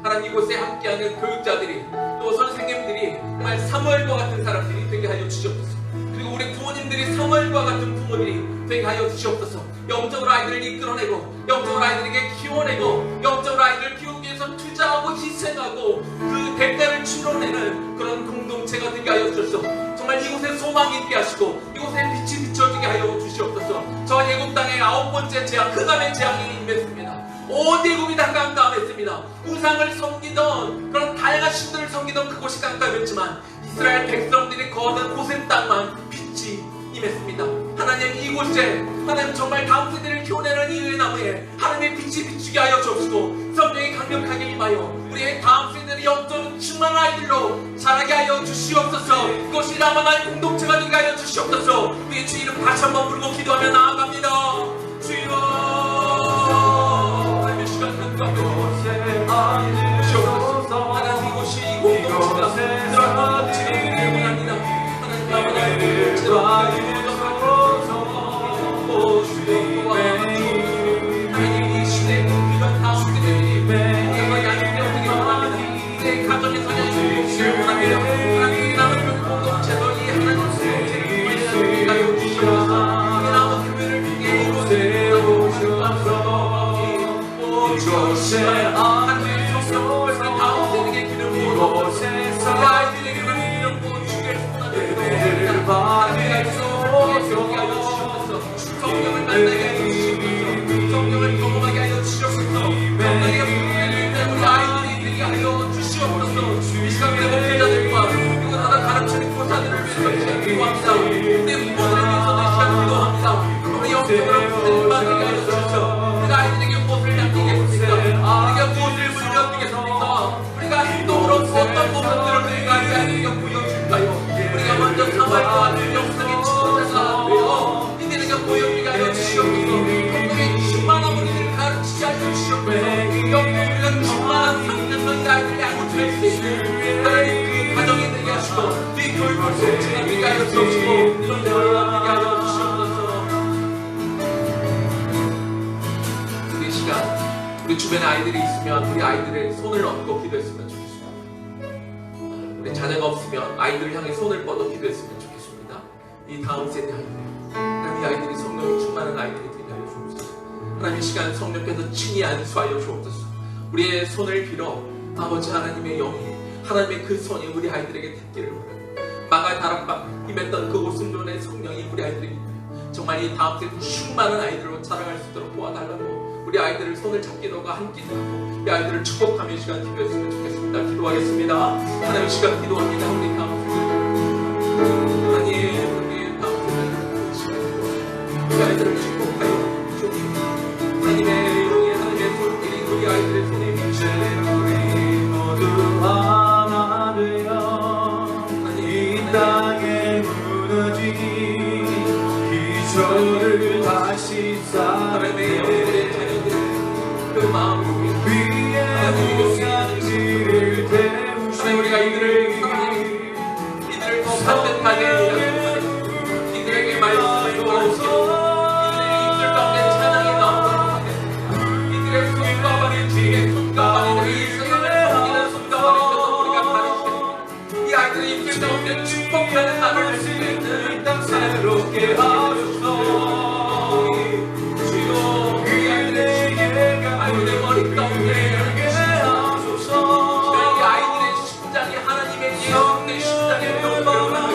하나님 이곳에 함께하는 교육자들이 또 선생님들이 정말 사무엘과 같은 사람들이 되게 하여 주시옵소서. 그리고 우리 부모님 부모님들이 사무엘과 같은 부모들이 되게 하여 주시옵소서. 영적으로 아이들을 이끌어내고 영적으로 아이들에게 키워내고 영적으로 아이들을 키우기 위해서 투자하고 희생하고 그 대가를 치러내는 그런 공동체가 되게 하여 주셔서 정말 이곳에 소망이 있게 하시고 이곳에 빛이 비춰지게 하여 주시옵소서. 저 애굽 땅의 9번째 재앙, 흑암의 재앙이 임했습니다. 온 애굽이 다 깜깜했습니다. 우상을 섬기던 그런 다양한 신들을 섬기던 그곳이 깜깜했지만 이스라엘 백성들이 거하던 고센 땅만 빛이 임했습니다. 하나님 이곳에 하나님 정말 다음 세대를 키워내는 이유의 나무에 하나님의 빛이 비추게 하여 주옵시고 성령이 강력하게 임하여 우리의 다음 세대를 영적으로 충만한 아이들로 자라게 하여 주시옵소서. 그것이 라마나의 공동체가 되게 하여 주시옵소서. 우리의 주 이름 다시 한번 부르고 기도하며 나아갑니다. 주여 하나님의 시간 강력하게 주시옵소서. 하나님 이곳이 이 공동체가 그런 공동체가 되기를 원합니다. 하나님 라마나의 공동체가 하나님 이 시대에 이런 다음 세대들이 우리가 양육되어지기 원합니다. 내 가정에서 양육되기를 원합니다. 하나님 이 남은 공동체도 이 하나님 공동체를 가여 주시옵소서. 이 남은 교회를 위해 이곳에 오셔서 이곳에 하나님의 성령을 우리 다음 세대에게 기름 부어서 우리 아이들에게 기름 부어 주길 원합니다. 하나님 성령을 하여 주시옵소서. 성령을 만나게 하여 주시옵소서. 성령을 경험하게 하여 주시옵소서. 성령의 분노를 우리 아이들이 되게 하여 주시옵소서. 이 시간 목회자들과 그리고 나라 가르치는 교사들을 위해서 시간 기도합니다. 우리 부모들을 위해서도 시간 기도합니다. 우리 영적으로 부모들을 만나게 하여 주셔서 우리가 아이들에게 무엇을 남기겠습니까? 우리가 무엇을 물려드리겠습니까? 우리가 행동으로 어떤 모습들을 우리가 아이들에게 보여줄까요? 우리가 먼저 사말과 영성의 지도자가 되어 이들에게 보여주게 하여 주시옵소서. 성령의 충만한 우리들을 가르치게 하여 주시옵소서. 영적으로 충만한 상태에서 이 아이들을 양육할 수 있는 하나님 그 가정이 되게 하시고 이 교육을 성취가 되게 하여 주시옵시고 성령을 되게 하여 주시옵소서. 우리 시간 우리 주변에 아이들이 있으면 우리 아이들의 손을 얹고 기도했으면 좋겠습니다. 우리 자녀가 없으면 아이들을 향해 손을 뻗어 기도했으면 좋겠습니다. 이 다음 세대 아이들 하나님 이 아이들이 성령이 충만한 아이들이 되게 하여 주옵소서. 하나님 이 시간 성령께서 친히 안수하여 주옵소서. 우리의 손을 빌어 아버지 하나님의 영이 하나님의 그 손이 우리 아이들에게 닿기를 원합니다. 마가 다락방 임했던 그 오순절의 성령이 우리 아이들에게 정말 이 다음 세대 충만한 아이들로 자라갈 수 있도록 도와달라고 우리 아이들을 손을 잡기도가 함께하고 이 아이들을 축복하며 이 시간 기도했으면 좋겠습니다. 기도하겠습니다. 하나님 이 시간 기도합니다. 우리 다음 세대 하나님 우리 다음 세대 우리 아이들을 축복하여 주옵소서. 하나님의 영이 하나님의 손길이 우리 아이들의 손에 비추어 우리 모두 하나 되어 이 땅에 무너진 기초를 다시 하나님의 영혼의 자녀들 그 마음 위에 우상지를 태우시니 우리가 이들을 사랑해 이들을 더 받는 가정에 이들에게 말씀을 전하시고 이들의 입술 가운데 찬양이 나오도록 하게 이들의 손과 발이 주의 손과 발이 이 세상을 섬기는 손과 발이 되도록 우리가 가르치겠습니다. 이 아이들의 입술 가운데 축복하는 말을 할 수 있는 땅 새롭게 하소서. 주여 우리 아이들의 머리 가운데 이 아이들의 심장이 하나님의 예수의 심장에 병들어가는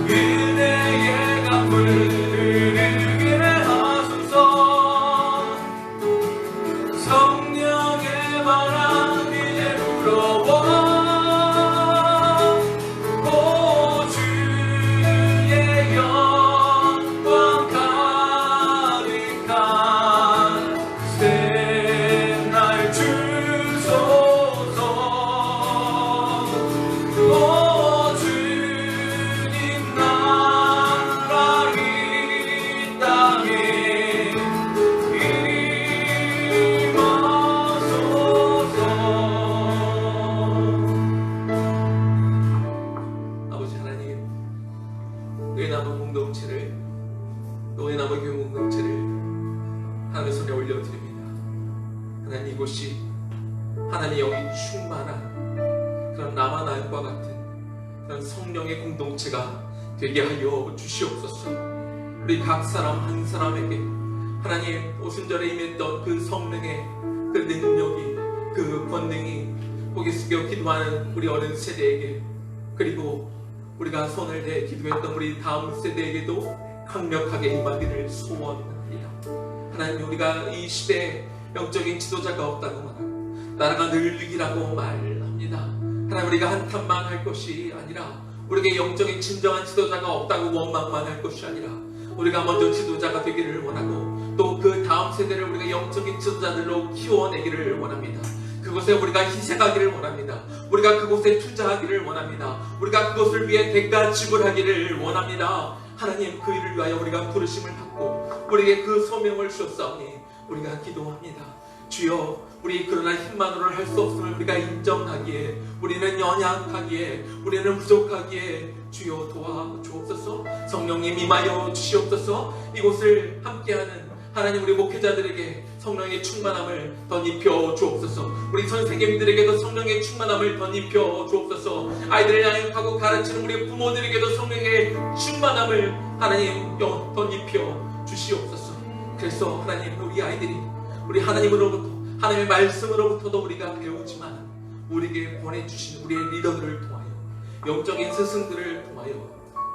은혜의 강물 의나무 공동체를, 또 의나무 교회 공동체를 하나님의 손에 올려드립니다. 하나님, 이곳이 하나님의 영이 충만한 그런 나만 나과 같은 그런 성령의 공동체가 되게 하여 주시옵소서. 우리 각 사람 한 사람에게 하나님 오순절에 임했던 그 성령의 그 능력이, 그 권능이 고개 숙여 기도하는 우리 어린 세대에게, 그리고 우리가 손을 대 기도했던 우리 다음 세대에게도 강력하게 임하기를 소원합니다. 하나님, 우리가 이 시대에 영적인 지도자가 없다고 말하고 나라가 늙기라고 말합니다. 하나님, 우리가 한탄만 할 것이 아니라, 우리에게 영적인 진정한 지도자가 없다고 원망만 할 것이 아니라, 우리가 먼저 지도자가 되기를 원하고, 또 그 다음 세대를 우리가 영적인 지도자들로 키워내기를 원합니다. 그곳에 우리가 희생하기를 원합니다. 우리가 그곳에 투자하기를 원합니다. 우리가 그것을 위해 대가 지불하기를 원합니다. 하나님, 그 일을 위하여 우리가 부르심을 받고 우리에게 그 소명을 주셨사오니 우리가 기도합니다. 주여, 우리 그러나 힘만으로는 할 수 없음을 우리가 인정하기에, 우리는 연약하기에, 우리는 부족하기에 주여 도와주옵소서. 성령님 임하여 주시옵소서. 이곳을 함께하는 하나님, 우리 목회자들에게 성령의 충만함을 덧입혀 주옵소서. 우리 선생님들에게도 성령의 충만함을 덧입혀 주옵소서. 아이들을 양육하고 가르치는 우리 부모들에게도 성령의 충만함을 하나님 덧입혀 주시옵소서. 그래서 하나님, 우리 아이들이 우리 하나님으로부터, 하나님의 말씀으로부터도 우리가 배우지만, 우리에게 보내주신 우리의 리더들을 통하여, 영적인 스승들을 통하여,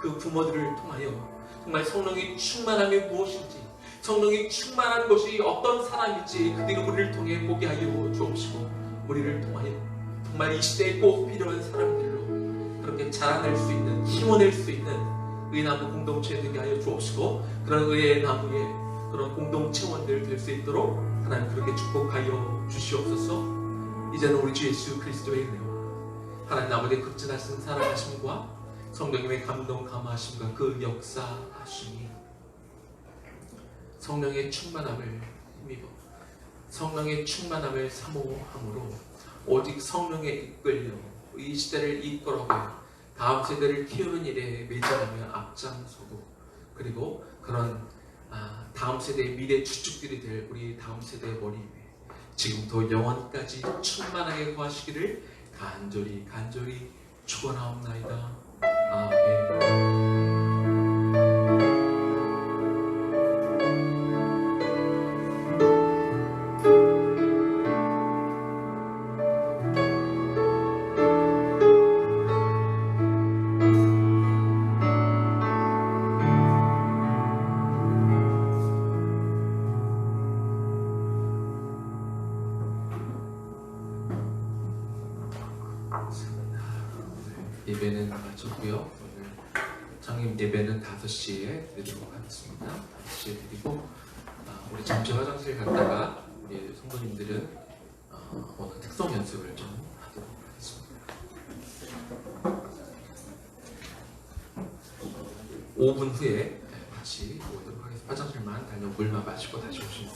그 부모들을 통하여 정말 성령의 충만함이 무엇인지, 성령이 충만한 것이 어떤 사람인지 그들이 우리를 통해 보게 하여 주옵시고, 우리를 통하여 정말 이 시대에 꼭 필요한 사람들로 그렇게 자라날 수 있는, 키워낼 수 있는 의나무 공동체 되게 하여 주옵시고, 그런 의의 나무의 그런 공동체원들 될 수 있도록 하나님 그렇게 축복하여 주시옵소서. 이제는 우리 주 예수 그리스도의 은혜와 하나님 아버지의 극진하신 사랑하심과 성령님의 감동 감화하심과 그 역사하심이 성령의 충만함을 힘입어 성령의 충만함을 사모함으로 오직 성령에 이끌려 이 시대를 이끌어가며 다음 세대를 키우는 일에 매진하며 앞장서고, 그리고 그런 다음 세대의 미래 주축들이 될 우리 다음 세대의 머리 위에 지금부터 영원까지 충만하게 거하시기를 간절히 축원하옵나이다. 아멘. 예배는 마쳤고요. 오늘 장님 예배는 5시에 드리도록 하겠습니다. 5시에 드리고 우리 잠시 화장실 갔다가 우리 성도님들은 오늘 특성 연습을 좀 하도록 하겠습니다. 5분 후에 다시 오도록 하겠습니다. 화장실만 다녀 물만 마시고 다시 오시면